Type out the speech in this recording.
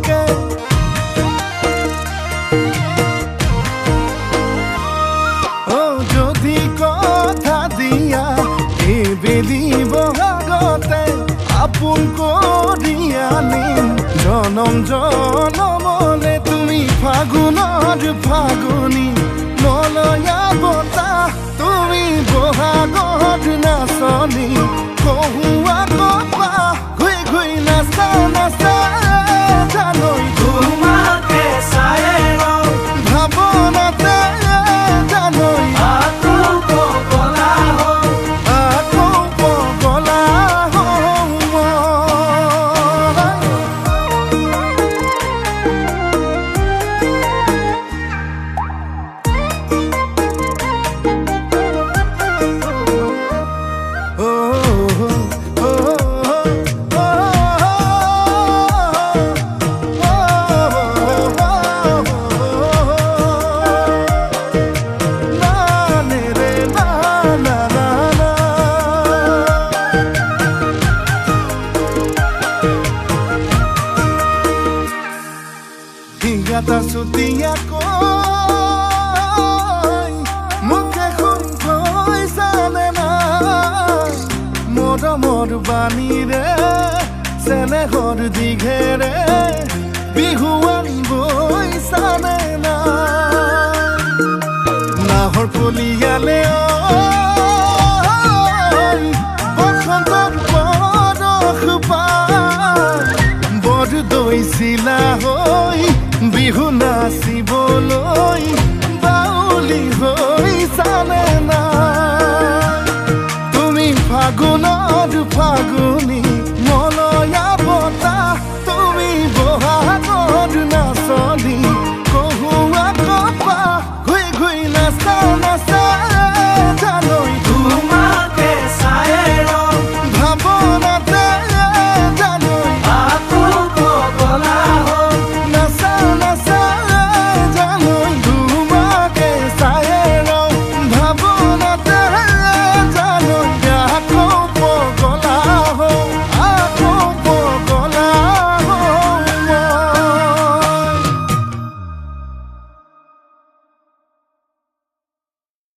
থাকে ও যদি কথা দিয়া এবেলি বহাগতে আপোন কৰিয়া নিম জনম জনমলে তুমি ফাগুনৰ ফাগুনী মলয়া বতাহ তুমি বহাগত নাচনী কহুৱা কপা ঘুই ঘুই নাচা নাচা জানৈ তোমাকে চায়ে ৰওঁ ভাৱনাতে জানৈ আকৌ পগলা হওঁ আকৌ পগলা হওঁ মই। Hingga sutiaকৈ মুখে শুনকৈ জানে নাই মৰমৰ বাণীৰে চেনেহৰ দীঘেৰে বিহুৱান বৈ জানে নাই নাহৰ কলিয়ালে